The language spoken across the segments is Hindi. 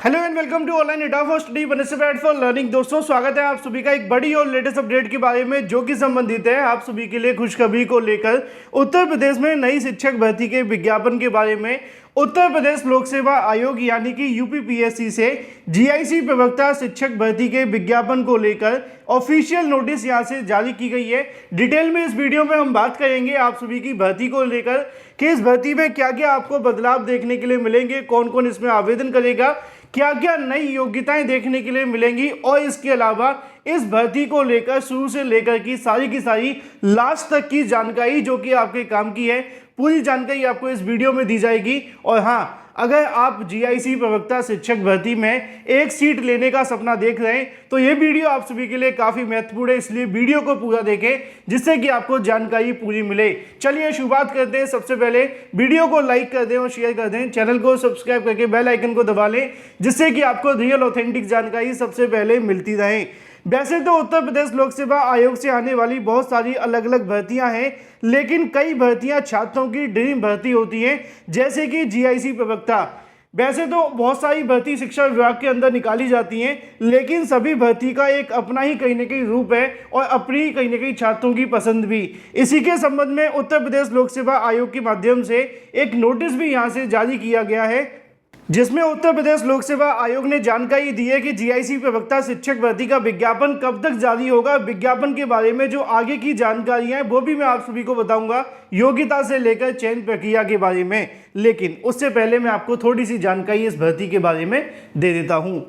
Hello and welcome to online data for study बनस्पैट फॉर लर्निंग। दोस्तों, स्वागत है आप सभी का एक बड़ी और लेटेस्ट अपडेट के बारे में जो कि संबंधित है आप सभी के लिए खुशखबरी को लेकर। उत्तर प्रदेश में नई शिक्षक भर्ती के विज्ञापन के बारे में उत्तर प्रदेश लोक सेवा आयोग यानी कि यूपीपीएससी से जीआईसी प्रवक्ता शिक्षक भर्ती के विज्ञापन को लेकर ऑफिशियल नोटिस यहां से जारी की गई है। डिटेल में इस वीडियो में हम बात करेंगे आप सभी की भर्ती को लेकर कि इस भर्ती में क्या क्या आपको बदलाव देखने के लिए मिलेंगे, कौन कौन इसमें आवेदन करेगा, क्या क्या नई योग्यताएं देखने के लिए मिलेंगी और इसके अलावा इस भर्ती को लेकर शुरू से लेकर की सारी लास्ट तक की जानकारी जो कि आपके काम की है, पूरी जानकारी आपको इस वीडियो में दी जाएगी। और हाँ, अगर आप जीआईसी प्रवक्ता शिक्षक भर्ती में एक सीट लेने का सपना देख रहे हैं तो ये वीडियो आप सभी के लिए काफ़ी महत्वपूर्ण है, इसलिए वीडियो को पूरा देखें जिससे कि आपको जानकारी पूरी मिले। चलिए शुरुआत करते हैं। सबसे पहले वीडियो को लाइक कर दें और शेयर कर दें, चैनल को सब्सक्राइब करके बेल आइकन को दबा लें जिससे कि आपको रियल ऑथेंटिक जानकारी सबसे पहले मिलती रहे। वैसे तो उत्तर प्रदेश लोक सेवा आयोग से आने वाली बहुत सारी अलग अलग भर्तियां हैं, लेकिन कई भर्तियां छात्रों की ड्रीम भर्ती होती हैं, जैसे कि जीआईसी प्रवक्ता। वैसे तो बहुत सारी भर्ती शिक्षा विभाग के अंदर निकाली जाती हैं, लेकिन सभी भर्ती का एक अपना ही कहीं ना कहीं रूप है और अपनी कहीं ना कहीं छात्रों की पसंद भी। इसी के संबंध में उत्तर प्रदेश लोक सेवा आयोग के माध्यम से एक नोटिस भी यहाँ से जारी किया गया है, जिसमें उत्तर प्रदेश लोक सेवा आयोग ने जानकारी दी है कि जीआईसी प्रवक्ता शिक्षक भर्ती का विज्ञापन कब तक जारी होगा। विज्ञापन के बारे में जो आगे की जानकारियां हैं वो भी मैं आप सभी को बताऊंगा, योग्यता से लेकर चयन प्रक्रिया के बारे में। लेकिन उससे पहले मैं आपको थोड़ी सी जानकारी इस भर्ती के बारे में दे देता हूं।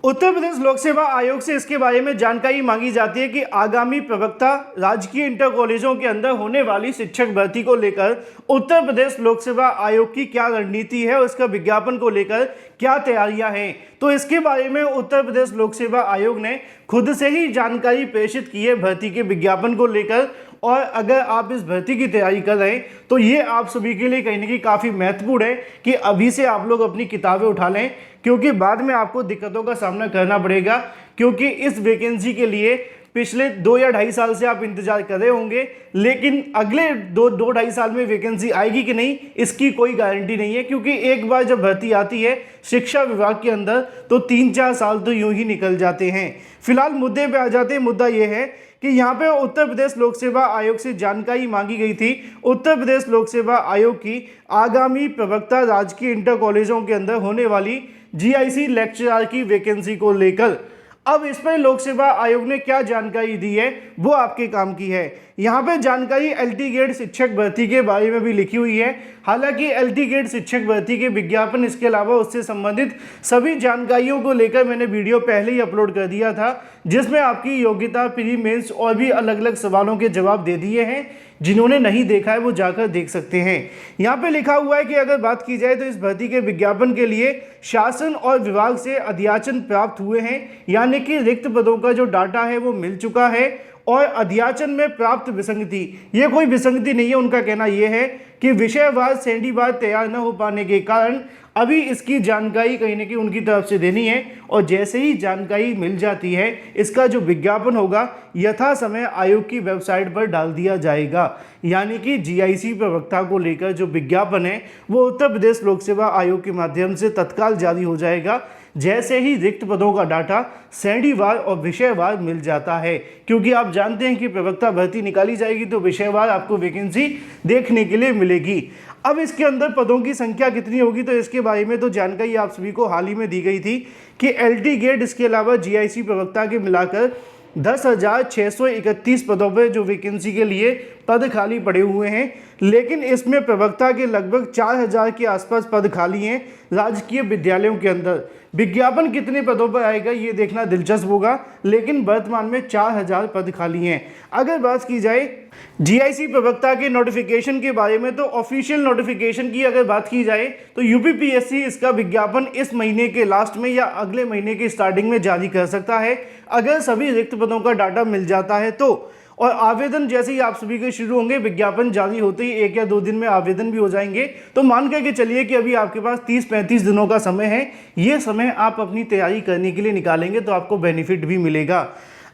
उत्तर प्रदेश लोक सेवा आयोग से इसके बारे में जानकारी मांगी जाती है कि आगामी प्रवक्ता राजकीय इंटर कॉलेजों के अंदर होने वाली शिक्षक भर्ती को लेकर उत्तर प्रदेश लोक सेवा आयोग की क्या रणनीति है और इसका विज्ञापन को लेकर क्या तैयारियां हैं। तो इसके बारे में उत्तर प्रदेश लोक सेवा आयोग ने खुद से ही जानकारी प्रेषित की है भर्ती के विज्ञापन को लेकर। और अगर आप इस भर्ती की तैयारी कर रहे हैं तो ये आप सभी के लिए कहीं ना कहीं काफ़ी महत्वपूर्ण है कि अभी से आप लोग अपनी किताबें उठा लें, क्योंकि बाद में आपको दिक्कतों का सामना करना पड़ेगा। क्योंकि इस वैकेंसी के लिए पिछले 2 या 2.5 साल से आप इंतजार कर रहे होंगे, लेकिन अगले 2-2.5 साल में वैकेंसी आएगी कि नहीं इसकी कोई गारंटी नहीं है। क्योंकि एक बार जब भर्ती आती है शिक्षा विभाग के अंदर तो 3-4 साल तो यूं ही निकल जाते हैं। फिलहाल मुद्दे पे आ जाते हैं। मुद्दा यह है कि यहाँ पे उत्तर प्रदेश लोक सेवा आयोग से जानकारी मांगी गई थी उत्तर प्रदेश लोक सेवा आयोग की आगामी प्रवक्ता राजकीय इंटर कॉलेजों के अंदर होने वाली जीआईसी लेक्चरर की वैकेंसी को लेकर। अब इस पर लोक सेवा आयोग ने क्या जानकारी दी है वो आपके काम की है। यहाँ पे जानकारी एलटी ग्रेड शिक्षक भर्ती के बारे में भी लिखी हुई है। हालांकि एलटी ग्रेड शिक्षक भर्ती के विज्ञापन इसके अलावा उससे संबंधित सभी जानकारियों को लेकर मैंने वीडियो पहले ही अपलोड कर दिया था, जिसमें आपकी योग्यता, प्री मेंस और भी अलग अलग सवालों के जवाब दे दिए हैं। जिन्होंने नहीं देखा है वो जाकर देख सकते हैं। यहाँ पे लिखा हुआ है कि अगर बात की जाए तो इस भर्ती के विज्ञापन के लिए शासन और विभाग से अध्याचन प्राप्त हुए हैं, यानी कि रिक्त पदों का जो डाटा है वो मिल चुका है। और अध्याचन में प्राप्त विसंगति, ये कोई विसंगति नहीं है। उनका कहना यह है कि विषयवार श्रेणीवार तैयार न हो पाने के कारण अभी इसकी जानकारी कहीं ना कहीं उनकी तरफ से देनी है, और जैसे ही जानकारी मिल जाती है इसका जो विज्ञापन होगा यथा समय आयोग की वेबसाइट पर डाल दिया जाएगा। यानी कि जीआईसी प्रवक्ता को लेकर जो विज्ञापन है वो उत्तर प्रदेश लोक सेवा आयोग के माध्यम से तत्काल जारी हो जाएगा, जैसे ही रिक्त पदों का डाटा श्रेणीवार और विषयवार मिल जाता है। क्योंकि आप जानते हैं कि प्रवक्ता भर्ती निकाली जाएगी तो विषयवार आपको वैकेंसी देखने के लिए मिलेगी। अब इसके अंदर पदों की संख्या कितनी होगी तो इसके बारे में तो जानकारी आप सभी को हाल ही में दी गई थी कि एलटी ग्रेड इसके अलावा जीआईसी प्रवक्ता के मिलाकर 10,631 पदों पर जो वैकेंसी के लिए पद खाली पड़े हुए हैं। लेकिन इसमें प्रवक्ता के लगभग 4,000 के आसपास पद खाली हैं राजकीय विद्यालयों के अंदर। विज्ञापन कितने पदों पर आएगा ये देखना दिलचस्प होगा, लेकिन वर्तमान में 4,000 पद खाली हैं। अगर बात की जाए जीआईसी प्रवक्ता के नोटिफिकेशन के बारे में तो ऑफिशियल नोटिफिकेशन की अगर बात की जाए तो यूपीपीएससी इसका विज्ञापन इस महीने के लास्ट में या अगले महीने के स्टार्टिंग में जारी कर सकता है, अगर सभी रिक्त पदों का डाटा मिल जाता है तो। और आवेदन जैसे ही आप सभी के शुरू होंगे, विज्ञापन जारी होते ही 1 या 2 दिन में आवेदन भी हो जाएंगे। तो मान करके चलिए कि अभी आपके पास 30-35 दिनों का समय है। ये समय आप अपनी तैयारी करने के लिए निकालेंगे तो आपको बेनिफिट भी मिलेगा।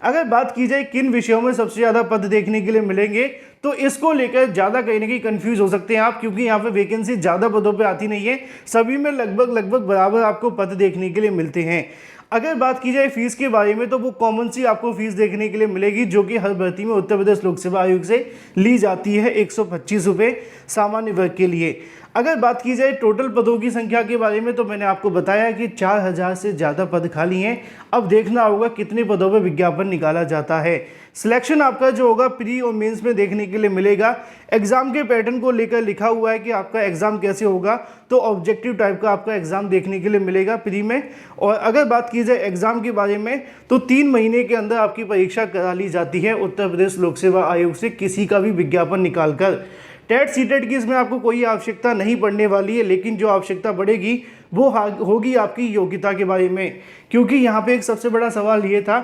अगर बात की जाए किन विषयों में सबसे ज़्यादा पद देखने के लिए मिलेंगे तो इसको लेकर ज़्यादा कहीं ना कहीं कंफ्यूज हो सकते हैं आप, क्योंकि यहाँ पे वैकेंसी ज़्यादा पदों पे आती नहीं है, सभी में लगभग बराबर आपको पद देखने के लिए मिलते हैं। अगर बात की जाए फीस के बारे में तो वो कॉमन सी आपको फीस देखने के लिए मिलेगी, जो कि हर भर्ती में उत्तर प्रदेश लोक सेवा आयोग से ली जाती है, 125 रुपये सामान्य वर्ग के लिए। अगर बात की जाए टोटल पदों की संख्या के बारे में तो मैंने आपको बताया कि 4000 से ज़्यादा पद खाली हैं। अब देखना होगा कितने पदों पर विज्ञापन निकाला जाता है। सिलेक्शन आपका जो होगा प्री और मेंस में देखने के लिए मिलेगा। एग्जाम के पैटर्न को लेकर लिखा हुआ है कि आपका एग्जाम कैसे होगा, तो ऑब्जेक्टिव टाइप का आपका एग्जाम देखने के लिए मिलेगा प्री में। और अगर बात की जाए एग्जाम के बारे में तो 3 महीने के अंदर आपकी परीक्षा करा ली जाती है उत्तर प्रदेश लोक सेवा आयोग से, किसी का भी विज्ञापन निकालकर। टेट सीटेट की इसमें आपको कोई आवश्यकता नहीं पड़ने वाली है, लेकिन जो आवश्यकता पड़ेगी वो होगी आपकी योग्यता के बारे में, क्योंकि यहाँ पे एक सबसे बड़ा सवाल ये था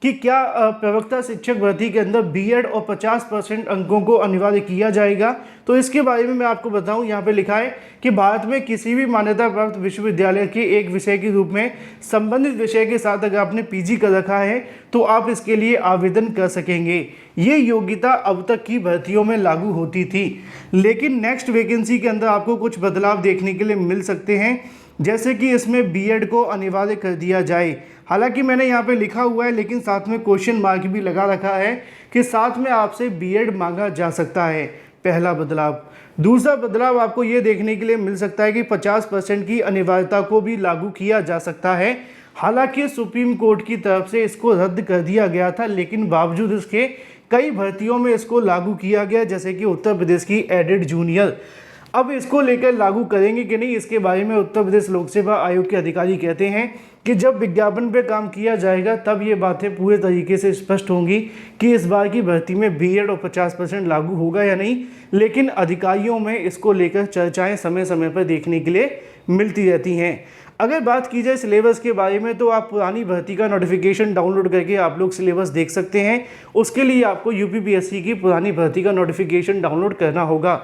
कि क्या प्रवक्ता शिक्षक भर्ती के अंदर बीएड और 50% अंकों को अनिवार्य किया जाएगा। तो इसके बारे में मैं आपको बताऊं, यहाँ पे लिखा है कि भारत में किसी भी मान्यता प्राप्त विश्वविद्यालय के एक विषय के रूप में संबंधित विषय के साथ अगर आपने पीजी कर रखा है तो आप इसके लिए आवेदन कर सकेंगे। ये योग्यता अब तक की भर्तियों में लागू होती थी, लेकिन नेक्स्ट वैकेंसी के अंदर आपको कुछ बदलाव देखने के लिए मिल सकते हैं, जैसे कि इसमें बीएड को अनिवार्य कर दिया जाए। हालांकि मैंने यहाँ पे लिखा हुआ है, लेकिन साथ में क्वेश्चन मार्क भी लगा रखा है कि साथ में आपसे बीएड मांगा जा सकता है, पहला बदलाव। दूसरा बदलाव आपको ये देखने के लिए मिल सकता है कि 50% की अनिवार्यता को भी लागू किया जा सकता है। हालांकि सुप्रीम कोर्ट की तरफ से इसको रद्द कर दिया गया था, लेकिन बावजूद इसके कई भर्तियों में इसको लागू किया गया, जैसे कि उत्तर प्रदेश की एडेड जूनियर। अब इसको लेकर लागू करेंगे कि नहीं, इसके बारे में उत्तर प्रदेश लोक सेवा आयोग के अधिकारी कहते हैं कि जब विज्ञापन पे काम किया जाएगा तब ये बातें पूरे तरीके से स्पष्ट होंगी कि इस बार की भर्ती में बीएड और 50% लागू होगा या नहीं। लेकिन अधिकारियों में इसको लेकर चर्चाएं समय समय पर देखने के लिए मिलती रहती हैं। अगर बात की जाए सिलेबस के बारे में तो आप पुरानी भर्ती का नोटिफिकेशन डाउनलोड करके आप लोग सिलेबस देख सकते हैं। उसके लिए आपको यूपीपीएससी की पुरानी भर्ती का नोटिफिकेशन डाउनलोड करना होगा।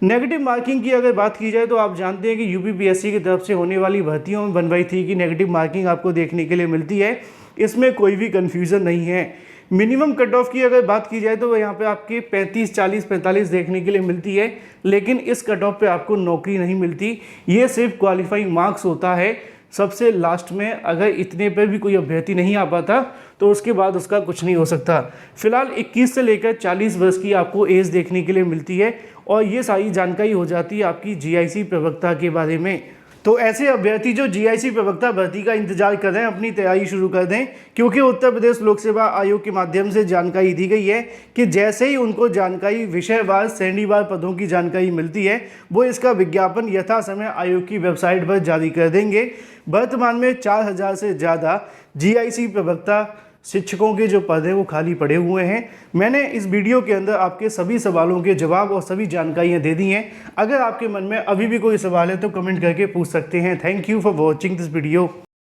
नेगेटिव मार्किंग की अगर बात की जाए तो आप जानते हैं कि यूपीपीएससी की तरफ से होने वाली भर्तियों में 1/3 की नेगेटिव मार्किंग आपको देखने के लिए मिलती है। इसमें कोई भी कन्फ्यूज़न नहीं है। मिनिमम कट ऑफ की अगर बात की जाए तो यहाँ पे आपके 35, 40, 45 देखने के लिए मिलती है, लेकिन इस कट ऑफ पे आपको नौकरी नहीं मिलती। ये सिर्फ क्वालिफाइंग मार्क्स होता है। सबसे लास्ट में अगर इतने पर भी कोई अभ्यर्थी नहीं आ पाता तो उसके बाद उसका कुछ नहीं हो सकता। फिलहाल 21 से लेकर 40 वर्ष की आपको एज देखने के लिए मिलती है, और ये सारी जानकारी हो जाती है आपकी जीआईसी प्रवक्ता के बारे में। तो ऐसे अभ्यर्थी जो जीआईसी प्रवक्ता भर्ती का इंतजार कर रहे हैं, अपनी तैयारी शुरू कर दें, क्योंकि उत्तर प्रदेश लोक सेवा आयोग के माध्यम से जानकारी दी गई है कि जैसे ही उनको जानकारी विषयवार श्रेणीवार पदों की जानकारी मिलती है, वो इसका विज्ञापन यथा समय आयोग की वेबसाइट पर जारी कर देंगे। वर्तमान में 4000 से ज़्यादा जीआईसी प्रवक्ता शिक्षकों के जो पद हैं वो खाली पड़े हुए हैं। मैंने इस वीडियो के अंदर आपके सभी सवालों के जवाब और सभी जानकारियां दे दी हैं। अगर आपके मन में अभी भी कोई सवाल है तो कमेंट करके पूछ सकते हैं। Thank you for watching this video.